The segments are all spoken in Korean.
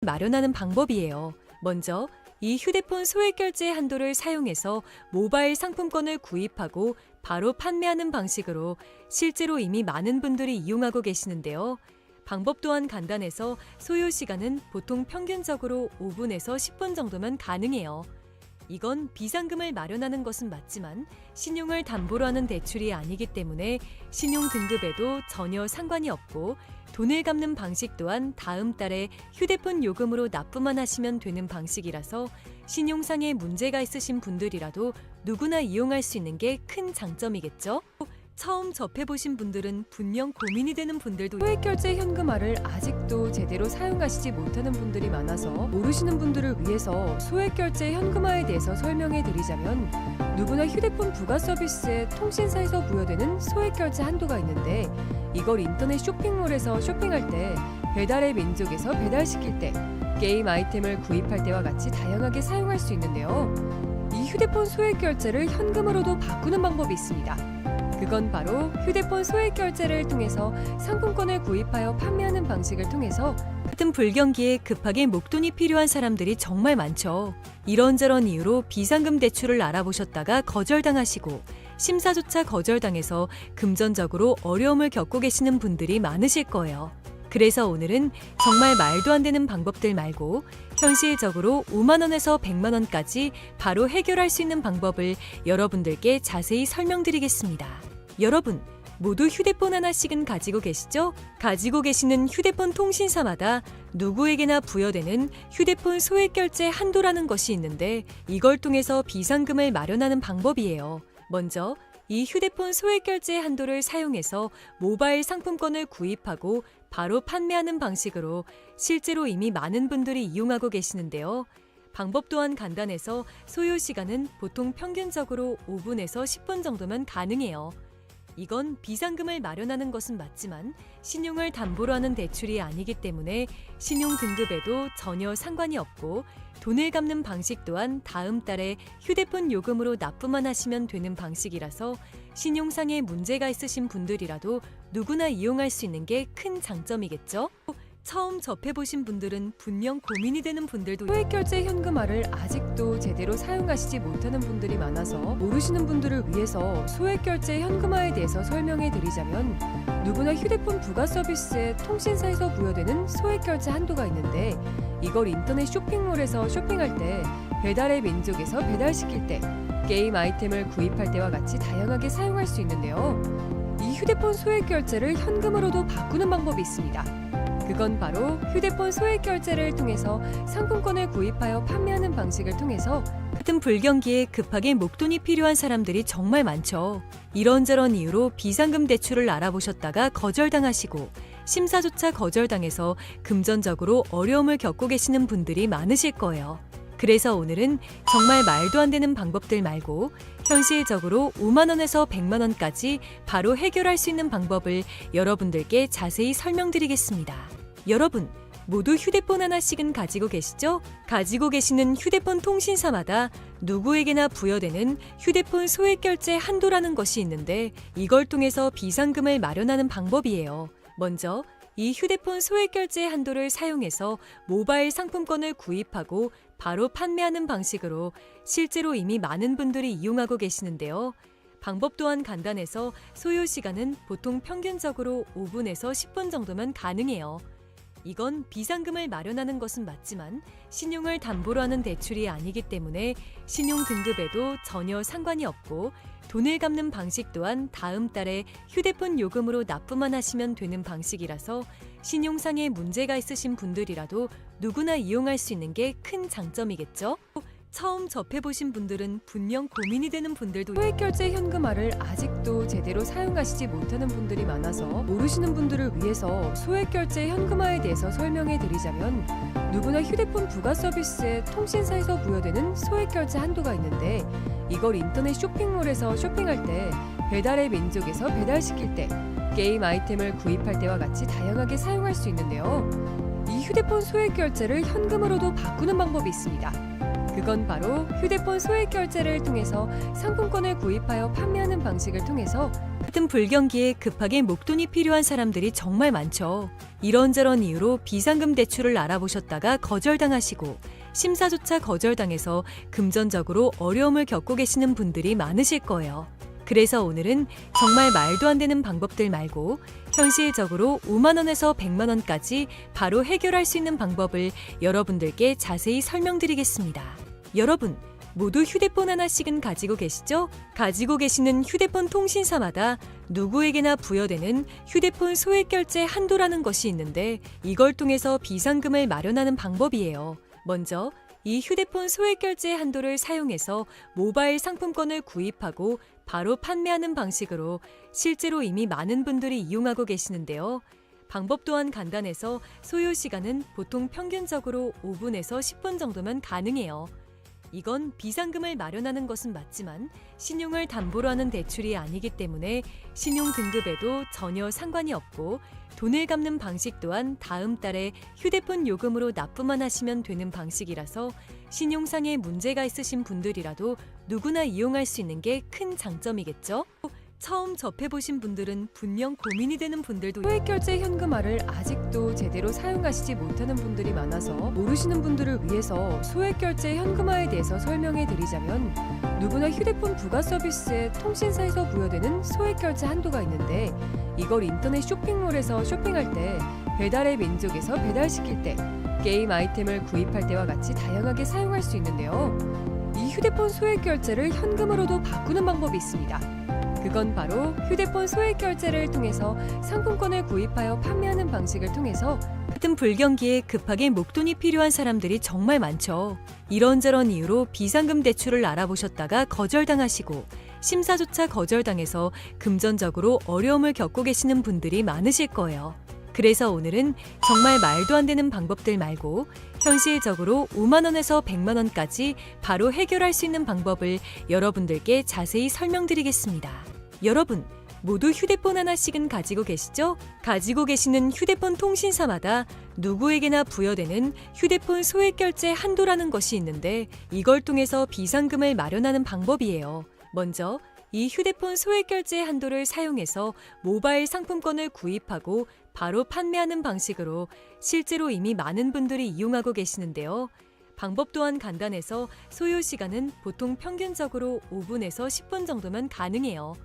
마련하는 방법이에요. 먼저 이 휴대폰 소액결제 한도를 사용해서 모바일 상품권을 구입하고 바로 판매하는 방식으로 실제로 이미 많은 분들이 이용하고 계시는데요. 방법 또한 간단해서 소요 시간은 보통 평균적으로 5분에서 10분 정도면 가능해요. 이건 비상금을 마련하는 것은 맞지만 신용을 담보로 하는 대출이 아니기 때문에 신용 등급에도 전혀 상관이 없고 돈을 갚는 방식 또한 다음 달에 휴대폰 요금으로 납부만 하시면 되는 방식이라서 신용상의 문제가 있으신 분들이라도 누구나 이용할 수 있는 게 큰 장점이겠죠? 처음 접해보신 분들은 분명 고민이 되는 분들도 소액결제 현금화를 아직도 제대로 사용하시지 못하는 분들이 많아서 모르시는 분들을 위해서 소액결제 현금화에 대해서 설명해 드리자면 누구나 휴대폰 부가 서비스에 통신사에서 부여되는 소액결제 한도가 있는데 이걸 인터넷 쇼핑몰에서 쇼핑할 때 배달의 민족에서 배달시킬 때 게임 아이템을 구입할 때와 같이 다양하게 사용할 수 있는데요. 이 휴대폰 소액결제를 현금으로도 바꾸는 방법이 있습니다. 그건 바로 휴대폰 소액결제를 통해서 상품권을 구입하여 판매하는 방식을 통해서 같은 불경기에 급하게 목돈이 필요한 사람들이 정말 많죠. 이런저런 이유로 비상금 대출을 알아보셨다가 거절당하시고 심사조차 거절당해서 금전적으로 어려움을 겪고 계시는 분들이 많으실 거예요. 그래서 오늘은 정말 말도 안 되는 방법들 말고 현실적으로 5만 원에서 100만 원까지 바로 해결할 수 있는 방법을 여러분들께 자세히 설명드리겠습니다. 여러분, 모두 휴대폰 하나씩은 가지고 계시죠? 가지고 계시는 휴대폰 통신사마다 누구에게나 부여되는 휴대폰 소액결제 한도라는 것이 있는데 이걸 통해서 비상금을 마련하는 방법이에요. 먼저 이 휴대폰 소액결제 한도를 사용해서 모바일 상품권을 구입하고 바로 판매하는 방식으로 실제로 이미 많은 분들이 이용하고 계시는데요. 방법 또한 간단해서 소요 시간은 보통 평균적으로 5분에서 10분 정도면 가능해요. 이건 비상금을 마련하는 것은 맞지만 신용을 담보로 하는 대출이 아니기 때문에 신용 등급에도 전혀 상관이 없고 돈을 갚는 방식 또한 다음 달에 휴대폰 요금으로 납부만 하시면 되는 방식이라서 신용상의 문제가 있으신 분들이라도 누구나 이용할 수 있는 게 큰 장점이겠죠? 처음 접해보신 분들은 분명 고민이 되는 분들도 소액결제 현금화를 아직도 제대로 사용하시지 못하는 분들이 많아서 모르시는 분들을 위해서 소액결제 현금화에 대해서 설명해 드리자면 누구나 휴대폰 부가 서비스에 통신사에서 부여되는 소액결제 한도가 있는데 이걸 인터넷 쇼핑몰에서 쇼핑할 때 배달의 민족에서 배달시킬 때 게임 아이템을 구입할 때와 같이 다양하게 사용할 수 있는데요. 이 휴대폰 소액결제를 현금으로도 바꾸는 방법이 있습니다. 그건 바로 휴대폰 소액결제를 통해서 상품권을 구입하여 판매하는 방식을 통해서 같은 불경기에 급하게 목돈이 필요한 사람들이 정말 많죠. 이런저런 이유로 비상금 대출을 알아보셨다가 거절당하시고 심사조차 거절당해서 금전적으로 어려움을 겪고 계시는 분들이 많으실 거예요. 그래서 오늘은 정말 말도 안 되는 방법들 말고 현실적으로 5만 원에서 100만 원까지 바로 해결할 수 있는 방법을 여러분들께 자세히 설명드리겠습니다. 여러분, 모두 휴대폰 하나씩은 가지고 계시죠? 가지고 계시는 휴대폰 통신사마다 누구에게나 부여되는 휴대폰 소액결제 한도라는 것이 있는데 이걸 통해서 비상금을 마련하는 방법이에요. 먼저 이 휴대폰 소액결제 한도를 사용해서 모바일 상품권을 구입하고 바로 판매하는 방식으로 실제로 이미 많은 분들이 이용하고 계시는데요. 방법 또한 간단해서 소요 시간은 보통 평균적으로 5분에서 10분 정도면 가능해요. 이건 비상금을 마련하는 것은 맞지만 신용을 담보로 하는 대출이 아니기 때문에 신용 등급에도 전혀 상관이 없고 돈을 갚는 방식 또한 다음 달에 휴대폰 요금으로 납부만 하시면 되는 방식이라서 신용상의 문제가 있으신 분들이라도 누구나 이용할 수 있는 게 큰 장점이겠죠? 처음 접해보신 분들은 분명 고민이 되는 분들도 소액결제 현금화를 아직도 제대로 사용하시지 못하는 분들이 많아서 모르시는 분들을 위해서 소액결제 현금화에 대해서 설명해 드리자면 누구나 휴대폰 부가 서비스에 통신사에서 부여되는 소액결제 한도가 있는데 이걸 인터넷 쇼핑몰에서 쇼핑할 때 배달의 민족에서 배달시킬 때 게임 아이템을 구입할 때와 같이 다양하게 사용할 수 있는데요. 이 휴대폰 소액결제를 현금으로도 바꾸는 방법이 있습니다. 그건 바로 휴대폰 소액결제를 통해서 상품권을 구입하여 판매하는 방식을 통해서 같은 불경기에 급하게 목돈이 필요한 사람들이 정말 많죠. 이런저런 이유로 비상금 대출을 알아보셨다가 거절당하시고 심사조차 거절당해서 금전적으로 어려움을 겪고 계시는 분들이 많으실 거예요. 그래서 오늘은 정말 말도 안 되는 방법들 말고 현실적으로 5만 원에서 100만 원까지 바로 해결할 수 있는 방법을 여러분들께 자세히 설명드리겠습니다. 여러분, 모두 휴대폰 하나씩은 가지고 계시죠? 가지고 계시는 휴대폰 통신사마다 누구에게나 부여되는 휴대폰 소액결제 한도라는 것이 있는데 이걸 통해서 비상금을 마련하는 방법이에요. 먼저 이 휴대폰 소액결제 한도를 사용해서 모바일 상품권을 구입하고 바로 판매하는 방식으로 실제로 이미 많은 분들이 이용하고 계시는데요. 방법 또한 간단해서 소요 시간은 보통 평균적으로 5분에서 10분 정도면 가능해요. 이건 비상금을 마련하는 것은 맞지만 신용을 담보로 하는 대출이 아니기 때문에 신용 등급에도 전혀 상관이 없고 돈을 갚는 방식 또한 다음 달에 휴대폰 요금으로 납부만 하시면 되는 방식이라서 신용상의 문제가 있으신 분들이라도 누구나 이용할 수 있는 게 큰 장점이겠죠? 처음 접해보신 분들은 분명 고민이 되는 분들도 소액결제 현금화를 아직도 제대로 사용하시지 못하는 분들이 많아서 모르시는 분들을 위해서 소액결제 현금화에 대해서 설명해 드리자면 누구나 휴대폰 부가 서비스에 통신사에서 부여되는 소액결제 한도가 있는데 이걸 인터넷 쇼핑몰에서 쇼핑할 때 배달의 민족에서 배달시킬 때 게임 아이템을 구입할 때와 같이 다양하게 사용할 수 있는데요. 이 휴대폰 소액결제를 현금으로도 바꾸는 방법이 있습니다. 그건 바로 휴대폰 소액결제를 통해서 상품권을 구입하여 판매하는 방식을 통해서 같은 불경기에 급하게 목돈이 필요한 사람들이 정말 많죠. 이런저런 이유로 비상금 대출을 알아보셨다가 거절당하시고 심사조차 거절당해서 금전적으로 어려움을 겪고 계시는 분들이 많으실 거예요. 그래서 오늘은 정말 말도 안 되는 방법들 말고 현실적으로 5만 원에서 100만 원까지 바로 해결할 수 있는 방법을 여러분들께 자세히 설명드리겠습니다. 여러분, 모두 휴대폰 하나씩은 가지고 계시죠? 가지고 계시는 휴대폰 통신사마다 누구에게나 부여되는 휴대폰 소액결제 한도라는 것이 있는데 이걸 통해서 비상금을 마련하는 방법이에요. 먼저 이 휴대폰 소액결제 한도를 사용해서 모바일 상품권을 구입하고 바로 판매하는 방식으로 실제로 이미 많은 분들이 이용하고 계시는데요. 방법 또한 간단해서 소요 시간은 보통 평균적으로 5분에서 10분 정도면 가능해요.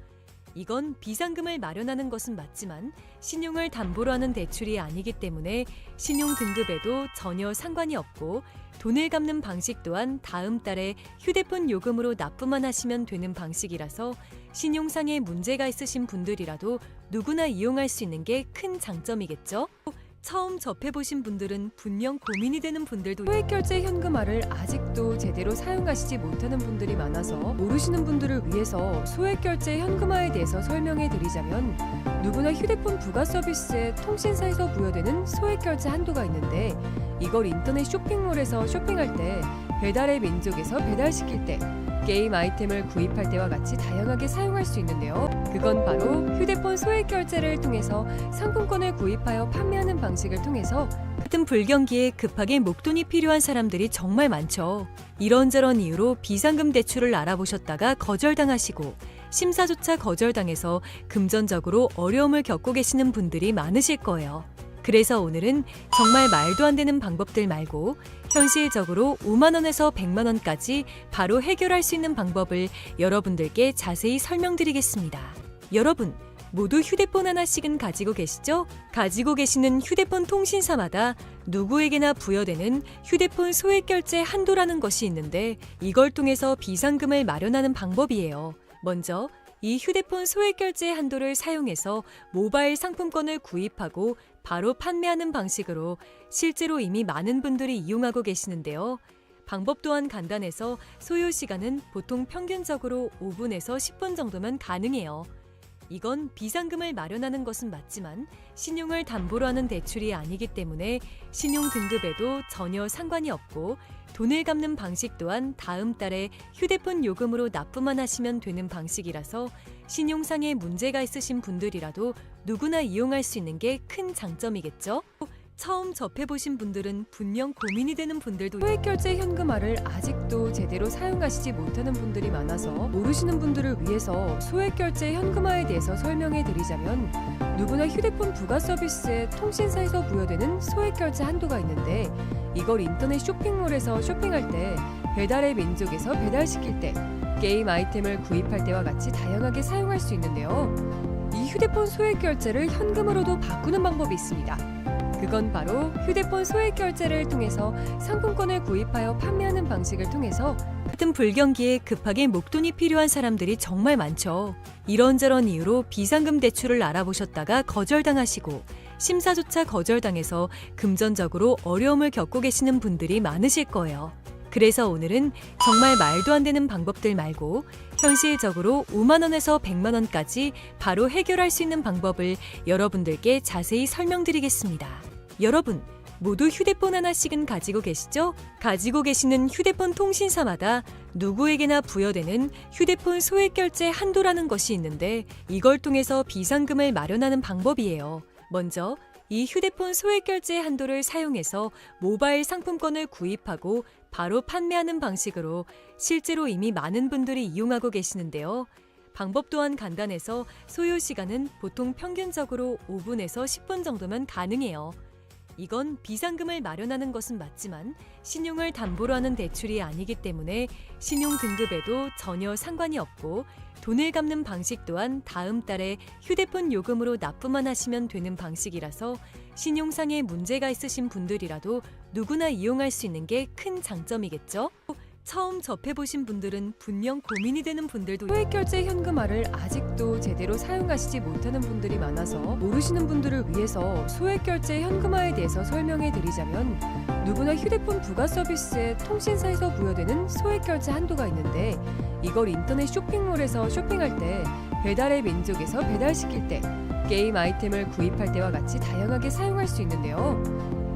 이건 비상금을 마련하는 것은 맞지만 신용을 담보로 하는 대출이 아니기 때문에 신용 등급에도 전혀 상관이 없고 돈을 갚는 방식 또한 다음 달에 휴대폰 요금으로 납부만 하시면 되는 방식이라서 신용상의 문제가 있으신 분들이라도 누구나 이용할 수 있는 게 큰 장점이겠죠? 처음 접해보신 분들은 분명 고민이 되는 분들도 소액결제 현금화를 아직도 제대로 사용하시지 못하는 분들이 많아서 모르시는 분들을 위해서 소액결제 현금화에 대해서 설명해 드리자면 누구나 휴대폰 부가 서비스에 통신사에서 부여되는 소액결제 한도가 있는데 이걸 인터넷 쇼핑몰에서 쇼핑할 때 배달의 민족에서 배달시킬 때 게임 아이템을 구입할 때와 같이 다양하게 사용할 수 있는데요. 그건 바로 휴대폰 소액결제를 통해서 상품권을 구입하여 판매하는 방식을 통해서 같은 불경기에 급하게 목돈이 필요한 사람들이 정말 많죠. 이런저런 이유로 비상금 대출을 알아보셨다가 거절당하시고 심사조차 거절당해서 금전적으로 어려움을 겪고 계시는 분들이 많으실 거예요. 그래서 오늘은 정말 말도 안 되는 방법들 말고 현실적으로 5만 원에서 100만 원까지 바로 해결할 수 있는 방법을 여러분들께 자세히 설명드리겠습니다. 여러분, 모두 휴대폰 하나씩은 가지고 계시죠? 가지고 계시는 휴대폰 통신사마다 누구에게나 부여되는 휴대폰 소액결제 한도라는 것이 있는데 이걸 통해서 비상금을 마련하는 방법이에요. 먼저 이 휴대폰 소액결제 한도를 사용해서 모바일 상품권을 구입하고 바로 판매하는 방식으로 실제로 이미 많은 분들이 이용하고 계시는데요. 방법 또한 간단해서 소요 시간은 보통 평균적으로 5분에서 10분 정도면 가능해요. 이건 비상금을 마련하는 것은 맞지만 신용을 담보로 하는 대출이 아니기 때문에 신용 등급에도 전혀 상관이 없고 돈을 갚는 방식 또한 다음 달에 휴대폰 요금으로 납부만 하시면 되는 방식이라서 신용상의 문제가 있으신 분들이라도 누구나 이용할 수 있는 게 큰 장점이겠죠? 처음 접해보신 분들은 분명 고민이 되는 분들도 소액결제 현금화를 아직도 제대로 사용하시지 못하는 분들이 많아서 모르시는 분들을 위해서 소액결제 현금화에 대해서 설명해 드리자면, 누구나 휴대폰 부가 서비스에 통신사에서 부여되는 소액결제 한도가 있는데, 이걸 인터넷 쇼핑몰에서 쇼핑할 때, 배달의 민족에서 배달시킬 때, 게임 아이템을 구입할 때와 같이 다양하게 사용할 수 있는데요. 이 휴대폰 소액결제를 현금으로도 바꾸는 방법이 있습니다. 그건 바로 휴대폰 소액결제를 통해서 상품권을 구입하여 판매하는 방식을 통해서, 같은 불경기에 급하게 목돈이 필요한 사람들이 정말 많죠. 이런저런 이유로 비상금 대출을 알아보셨다가 거절당하시고, 심사조차 거절당해서 금전적으로 어려움을 겪고 계시는 분들이 많으실 거예요. 그래서 오늘은 정말 말도 안 되는 방법들 말고 현실적으로 5만 원에서 100만 원까지 바로 해결할 수 있는 방법을 여러분들께 자세히 설명드리겠습니다. 여러분, 모두 휴대폰 하나씩은 가지고 계시죠? 가지고 계시는 휴대폰 통신사마다 누구에게나 부여되는 휴대폰 소액결제 한도라는 것이 있는데, 이걸 통해서 비상금을 마련하는 방법이에요. 먼저 이 휴대폰 소액결제 한도를 사용해서 모바일 상품권을 구입하고 바로 판매하는 방식으로 실제로 이미 많은 분들이 이용하고 계시는데요. 방법 또한 간단해서 소요 시간은 보통 평균적으로 5분에서 10분 정도면 가능해요. 이건 비상금을 마련하는 것은 맞지만 신용을 담보로 하는 대출이 아니기 때문에 신용 등급에도 전혀 상관이 없고, 돈을 갚는 방식 또한 다음 달에 휴대폰 요금으로 납부만 하시면 되는 방식이라서 신용상의 문제가 있으신 분들이라도 누구나 이용할 수 있는 게 큰 장점이겠죠? 처음 접해보신 분들은 분명 고민이 되는 분들도 소액결제 현금화를 아직도 제대로 사용하시지 못하는 분들이 많아서 모르시는 분들을 위해서 소액결제 현금화에 대해서 설명해 드리자면, 누구나 휴대폰 부가 서비스에 통신사에서 부여되는 소액결제 한도가 있는데, 이걸 인터넷 쇼핑몰에서 쇼핑할 때, 배달의 민족에서 배달시킬 때, 게임 아이템을 구입할 때와 같이 다양하게 사용할 수 있는데요.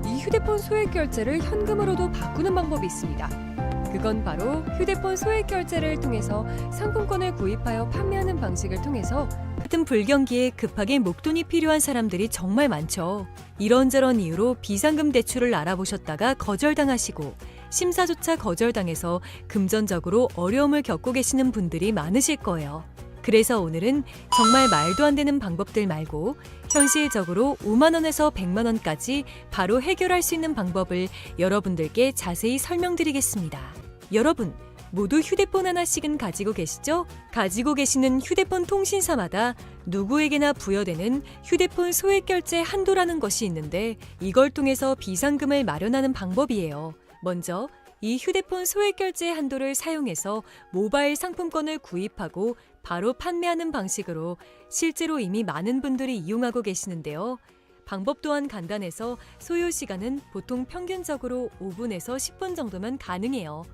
이 휴대폰 소액결제를 현금으로도 바꾸는 방법이 있습니다. 그건 바로 휴대폰 소액결제를 통해서 상품권을 구입하여 판매하는 방식을 통해서, 같은 불경기에 급하게 목돈이 필요한 사람들이 정말 많죠. 이런저런 이유로 비상금 대출을 알아보셨다가 거절당하시고, 심사조차 거절당해서 금전적으로 어려움을 겪고 계시는 분들이 많으실 거예요. 그래서 오늘은 정말 말도 안 되는 방법들 말고 현실적으로 5만 원에서 100만 원까지 바로 해결할 수 있는 방법을 여러분들께 자세히 설명드리겠습니다. 여러분, 모두 휴대폰 하나씩은 가지고 계시죠? 가지고 계시는 휴대폰 통신사마다 누구에게나 부여되는 휴대폰 소액결제 한도라는 것이 있는데, 이걸 통해서 비상금을 마련하는 방법이에요. 먼저 이 휴대폰 소액결제 한도를 사용해서 모바일 상품권을 구입하고 바로 판매하는 방식으로 실제로 이미 많은 분들이 이용하고 계시는데요. 방법 또한 간단해서 소요 시간은 보통 평균적으로 5분에서 10분 정도면 가능해요.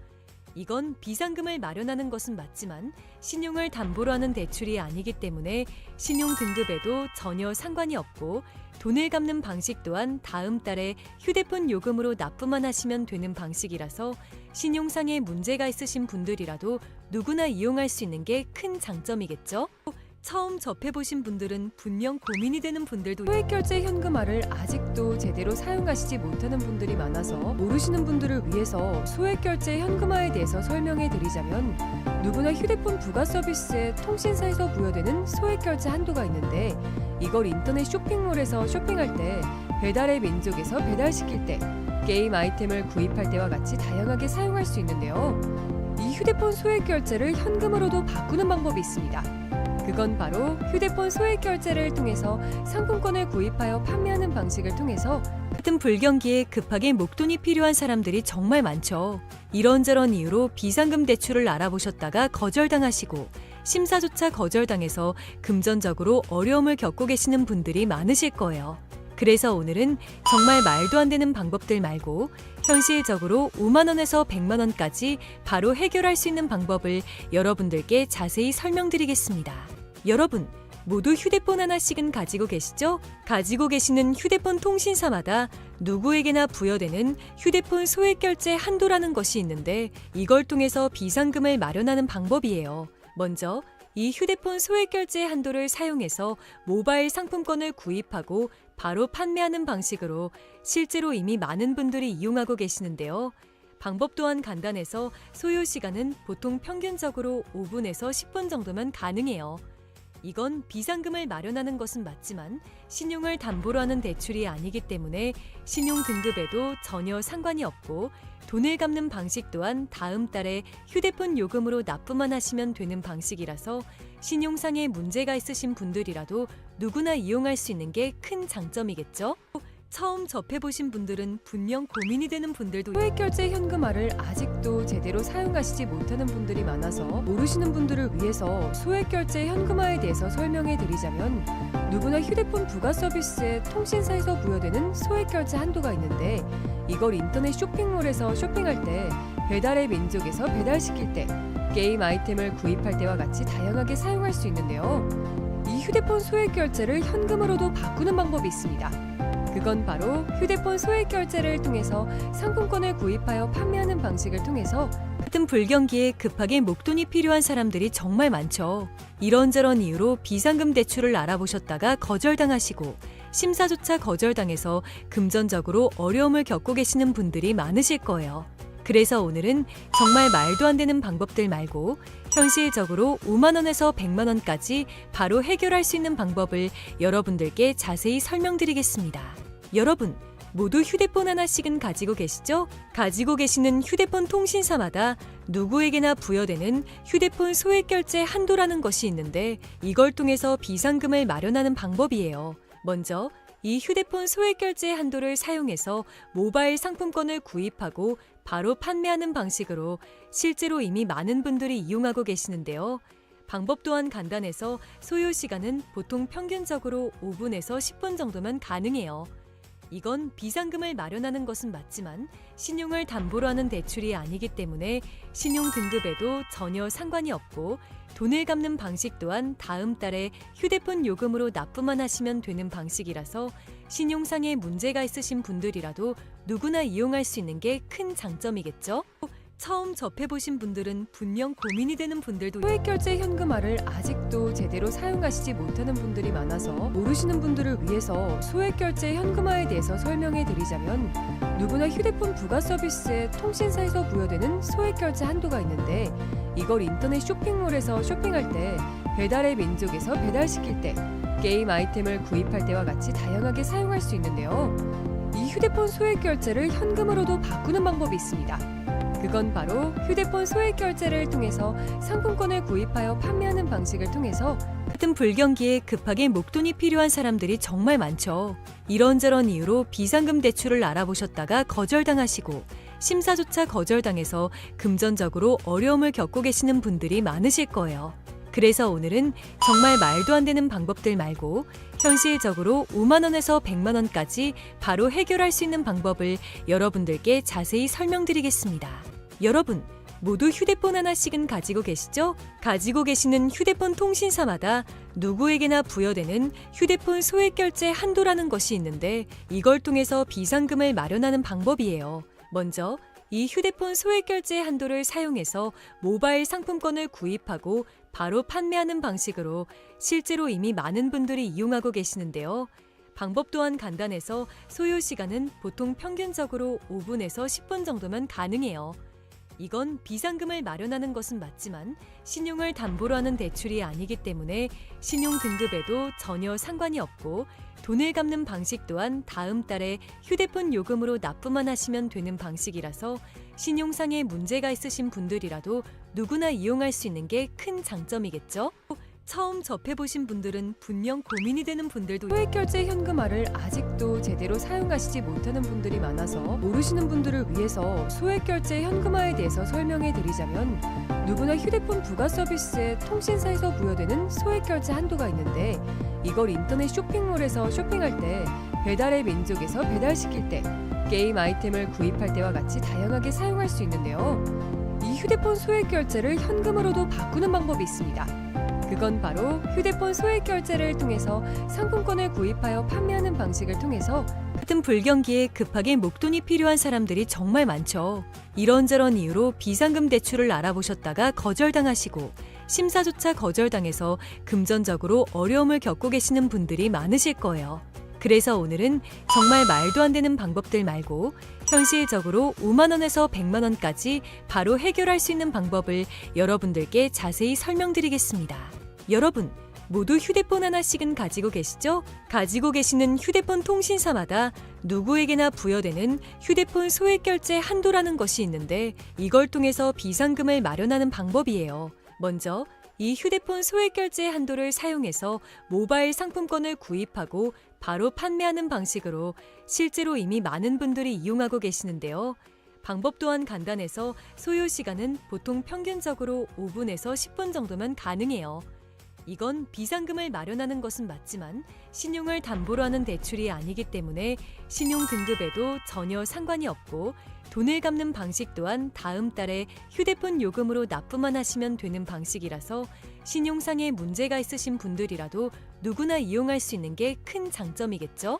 이건 비상금을 마련하는 것은 맞지만 신용을 담보로 하는 대출이 아니기 때문에 신용 등급에도 전혀 상관이 없고, 돈을 갚는 방식 또한 다음 달에 휴대폰 요금으로 납부만 하시면 되는 방식이라서 신용상의 문제가 있으신 분들이라도 누구나 이용할 수 있는 게 큰 장점이겠죠? 처음 접해보신 분들은 분명 고민이 되는 분들도 소액결제 현금화를 아직도 제대로 사용하시지 못하는 분들이 많아서 모르시는 분들을 위해서 소액결제 현금화에 대해서 설명해 드리자면, 누구나 휴대폰 부가 서비스에 통신사에서 부여되는 소액결제 한도가 있는데, 이걸 인터넷 쇼핑몰에서 쇼핑할 때, 배달의 민족에서 배달시킬 때, 게임 아이템을 구입할 때와 같이 다양하게 사용할 수 있는데요. 이 휴대폰 소액결제를 현금으로도 바꾸는 방법이 있습니다. 그건 바로 휴대폰 소액결제를 통해서 상품권을 구입하여 판매하는 방식을 통해서, 같은 불경기에 급하게 목돈이 필요한 사람들이 정말 많죠. 이런저런 이유로 비상금 대출을 알아보셨다가 거절당하시고, 심사조차 거절당해서 금전적으로 어려움을 겪고 계시는 분들이 많으실 거예요. 그래서 오늘은 정말 말도 안 되는 방법들 말고 현실적으로 5만 원에서 100만 원까지 바로 해결할 수 있는 방법을 여러분들께 자세히 설명드리겠습니다. 여러분, 모두 휴대폰 하나씩은 가지고 계시죠? 가지고 계시는 휴대폰 통신사마다 누구에게나 부여되는 휴대폰 소액결제 한도라는 것이 있는데, 이걸 통해서 비상금을 마련하는 방법이에요. 먼저 이 휴대폰 소액결제 한도를 사용해서 모바일 상품권을 구입하고 바로 판매하는 방식으로 실제로 이미 많은 분들이 이용하고 계시는데요. 방법 또한 간단해서 소요 시간은 보통 평균적으로 5분에서 10분 정도면 가능해요. 이건 비상금을 마련하는 것은 맞지만 신용을 담보로 하는 대출이 아니기 때문에 신용 등급에도 전혀 상관이 없고 돈을 갚는 방식 또한 다음 달에 휴대폰 요금으로 납부만 하시면 되는 방식이라서 신용상에 문제가 있으신 분들이라도 누구나 이용할 수 있는 게 큰 장점이겠죠? 처음 접해보신 분들은 분명 고민이 되는 분들도 소액결제 현금화를 아직도 제대로 사용하시지 못하는 분들이 많아서 모르시는 분들을 위해서 소액결제 현금화에 대해서 설명해 드리자면 누구나 휴대폰 부가 서비스에 통신사에서 부여되는 소액결제 한도가 있는데 이걸 인터넷 쇼핑몰에서 쇼핑할 때 배달의 민족에서 배달시킬 때 게임 아이템을 구입할 때와 같이 다양하게 사용할 수 있는데요. 이 휴대폰 소액결제를 현금으로도 바꾸는 방법이 있습니다. 그건 바로 휴대폰 소액결제를 통해서 상품권을 구입하여 판매하는 방식을 통해서 같은 불경기에 급하게 목돈이 필요한 사람들이 정말 많죠. 이런저런 이유로 비상금 대출을 알아보셨다가 거절당하시고 심사조차 거절당해서 금전적으로 어려움을 겪고 계시는 분들이 많으실 거예요. 그래서 오늘은 정말 말도 안 되는 방법들 말고 현실적으로 5만 원에서 100만 원까지 바로 해결할 수 있는 방법을 여러분들께 자세히 설명드리겠습니다. 여러분, 모두 휴대폰 하나씩은 가지고 계시죠? 가지고 계시는 휴대폰 통신사마다 누구에게나 부여되는 휴대폰 소액결제 한도라는 것이 있는데 이걸 통해서 비상금을 마련하는 방법이에요. 먼저 이 휴대폰 소액결제 한도를 사용해서 모바일 상품권을 구입하고 바로 판매하는 방식으로 실제로 이미 많은 분들이 이용하고 계시는데요. 방법 또한 간단해서 소요 시간은 보통 평균적으로 5분에서 10분 정도면 가능해요. 이건 비상금을 마련하는 것은 맞지만 신용을 담보로 하는 대출이 아니기 때문에 신용 등급에도 전혀 상관이 없고 돈을 갚는 방식 또한 다음 달에 휴대폰 요금으로 납부만 하시면 되는 방식이라서 신용상에 문제가 있으신 분들이라도 누구나 이용할 수 있는 게 큰 장점이겠죠? 처음 접해보신 분들은 분명 고민이 되는 분들도 소액결제 현금화를 아직도 제대로 사용하시지 못하는 분들이 많아서 모르시는 분들을 위해서 소액결제 현금화에 대해서 설명해 드리자면 누구나 휴대폰 부가 서비스에 통신사에서 부여되는 소액결제 한도가 있는데 이걸 인터넷 쇼핑몰에서 쇼핑할 때 배달의 민족에서 배달시킬 때 게임 아이템을 구입할 때와 같이 다양하게 사용할 수 있는데요. 이 휴대폰 소액결제를 현금으로도 바꾸는 방법이 있습니다. 그건 바로 휴대폰 소액결제를 통해서 상품권을 구입하여 판매하는 방식을 통해서 같은 불경기에 급하게 목돈이 필요한 사람들이 정말 많죠. 이런저런 이유로 비상금 대출을 알아보셨다가 거절당하시고 심사조차 거절당해서 금전적으로 어려움을 겪고 계시는 분들이 많으실 거예요. 그래서 오늘은 정말 말도 안 되는 방법들 말고 현실적으로 5만 원에서 100만 원까지 바로 해결할 수 있는 방법을 여러분들께 자세히 설명드리겠습니다. 여러분, 모두 휴대폰 하나씩은 가지고 계시죠? 가지고 계시는 휴대폰 통신사마다 누구에게나 부여되는 휴대폰 소액결제 한도라는 것이 있는데 이걸 통해서 비상금을 마련하는 방법이에요. 먼저 이 휴대폰 소액결제 한도를 사용해서 모바일 상품권을 구입하고 바로 판매하는 방식으로 실제로 이미 많은 분들이 이용하고 계시는데요. 방법 또한 간단해서 소요 시간은 보통 평균적으로 5분에서 10분 정도면 가능해요. 이건 비상금을 마련하는 것은 맞지만 신용을 담보로 하는 대출이 아니기 때문에 신용 등급에도 전혀 상관이 없고 돈을 갚는 방식 또한 다음 달에 휴대폰 요금으로 납부만 하시면 되는 방식이라서 신용상에 문제가 있으신 분들이라도 누구나 이용할 수 있는 게 큰 장점이겠죠? 처음 접해보신 분들은 분명 고민이 되는 분들도 소액결제 현금화를 아직도 제대로 사용하시지 못하는 분들이 많아서 모르시는 분들을 위해서 소액결제 현금화에 대해서 설명해 드리자면 누구나 휴대폰 부가 서비스에 통신사에서 부여되는 소액결제 한도가 있는데 이걸 인터넷 쇼핑몰에서 쇼핑할 때 배달의 민족에서 배달시킬 때 게임 아이템을 구입할 때와 같이 다양하게 사용할 수 있는데요. 이 휴대폰 소액결제를 현금으로도 바꾸는 방법이 있습니다. 그건 바로 휴대폰 소액결제를 통해서 상품권을 구입하여 판매하는 방식을 통해서 같은 불경기에 급하게 목돈이 필요한 사람들이 정말 많죠. 이런저런 이유로 비상금 대출을 알아보셨다가 거절당하시고 심사조차 거절당해서 금전적으로 어려움을 겪고 계시는 분들이 많으실 거예요. 그래서 오늘은 정말 말도 안 되는 방법들 말고 현실적으로 5만 원에서 100만 원까지 바로 해결할 수 있는 방법을 여러분들께 자세히 설명드리겠습니다. 여러분, 모두 휴대폰 하나씩은 가지고 계시죠? 가지고 계시는 휴대폰 통신사마다 누구에게나 부여되는 휴대폰 소액결제 한도라는 것이 있는데 이걸 통해서 비상금을 마련하는 방법이에요. 먼저 이 휴대폰 소액결제 한도를 사용해서 모바일 상품권을 구입하고 바로 판매하는 방식으로 실제로 이미 많은 분들이 이용하고 계시는데요. 방법 또한 간단해서 소요 시간은 보통 평균적으로 5분에서 10분 정도면 가능해요. 이건 비상금을 마련하는 것은 맞지만 신용을 담보로 하는 대출이 아니기 때문에 신용 등급에도 전혀 상관이 없고 돈을 갚는 방식 또한 다음 달에 휴대폰 요금으로 납부만 하시면 되는 방식이라서 신용상의 문제가 있으신 분들이라도 누구나 이용할 수 있는 게 큰 장점이겠죠?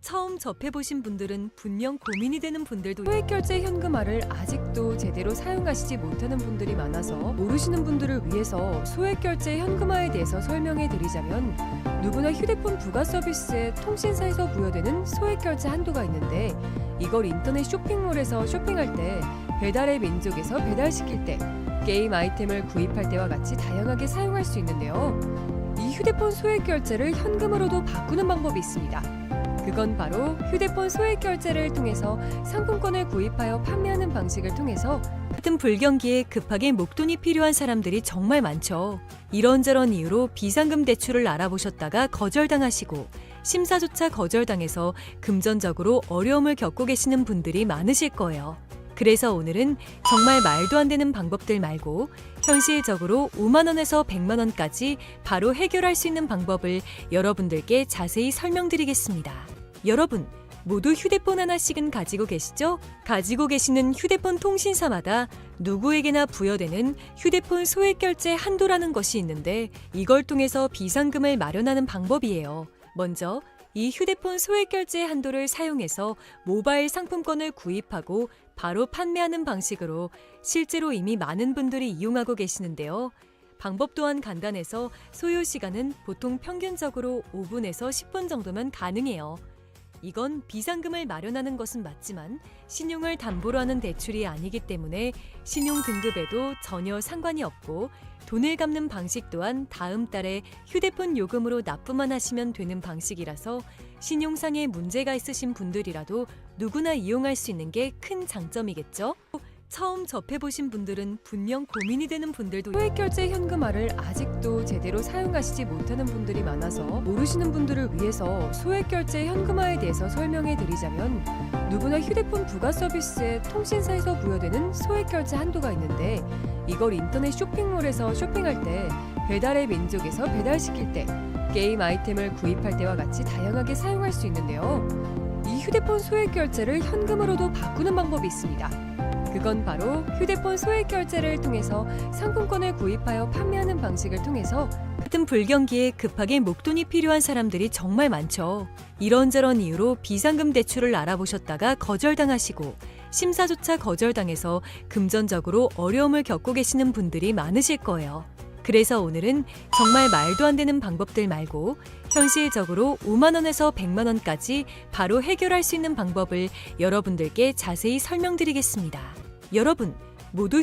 처음 접해보신 분들은 분명 고민이 되는 분들도 소액결제 현금화를 아직도 제대로 사용하시지 못하는 분들이 많아서 모르시는 분들을 위해서 소액결제 현금화에 대해서 설명해 드리자면 누구나 휴대폰 부가 서비스에 통신사에서 부여되는 소액결제 한도가 있는데 이걸 인터넷 쇼핑몰에서 쇼핑할 때 배달의 민족에서 배달시킬 때 게임 아이템을 구입할 때와 같이 다양하게 사용할 수 있는데요. 이 휴대폰 소액결제를 현금으로도 바꾸는 방법이 있습니다. 그건 바로 휴대폰 소액결제를 통해서 상품권을 구입하여 판매하는 방식을 통해서 같은 불경기에 급하게 목돈이 필요한 사람들이 정말 많죠. 이런저런 이유로 비상금 대출을 알아보셨다가 거절당하시고 심사조차 거절당해서 금전적으로 어려움을 겪고 계시는 분들이 많으실 거예요. 그래서 오늘은 정말 말도 안 되는 방법들 말고 현실적으로 5만 원에서 100만 원까지 바로 해결할 수 있는 방법을 여러분들께 자세히 설명드리겠습니다. 여러분, 모두 휴대폰 하나씩은 가지고 계시죠? 가지고 계시는 휴대폰 통신사마다 누구에게나 부여되는 휴대폰 소액결제 한도라는 것이 있는데 이걸 통해서 비상금을 마련하는 방법이에요. 먼저 이 휴대폰 소액결제 한도를 사용해서 모바일 상품권을 구입하고 바로 판매하는 방식으로 실제로 이미 많은 분들이 이용하고 계시는데요. 방법 또한 간단해서 소요 시간은 보통 평균적으로 5분에서 10분 정도면 가능해요. 이건 비상금을 마련하는 것은 맞지만 신용을 담보로 하는 대출이 아니기 때문에 신용 등급에도 전혀 상관이 없고 돈을 갚는 방식 또한 다음 달에 휴대폰 요금으로 납부만 하시면 되는 방식이라서 신용상의 문제가 있으신 분들이라도 누구나 이용할 수 있는 게 큰 장점이겠죠? 처음 접해보신 분들은 분명 고민이 되는 분들도 소액결제 현금화를 아직도 제대로 사용하시지 못하는 분들이 많아서 모르시는 분들을 위해서 소액결제 현금화에 대해서 설명해 드리자면 누구나 휴대폰 부가 서비스에 통신사에서 부여되는 소액결제 한도가 있는데 이걸 인터넷 쇼핑몰에서 쇼핑할 때 배달의 민족에서 배달시킬 때 게임 아이템을 구입할 때와 같이 다양하게 사용할 수 있는데요. 이 휴대폰 소액결제를 현금으로도 바꾸는 방법이 있습니다. 그건 바로 휴대폰 소액결제를 통해서 상품권을 구입하여 판매하는 방식을 통해서 같은 불경기에 급하게 목돈이 필요한 사람들이 정말 많죠. 이런저런 이유로 비상금 대출을 알아보셨다가 거절당하시고 심사조차 거절당해서 금전적으로 어려움을 겪고 계시는 분들이 많으실 거예요. 그래서 오늘은 정말 말도 안 되는 방법들 말고 현실적으로 5만 원에서 100만 원까지 바로 해결할 수 있는 방법을 여러분들께 자세히 설명드리겠습니다. 여러분, 모두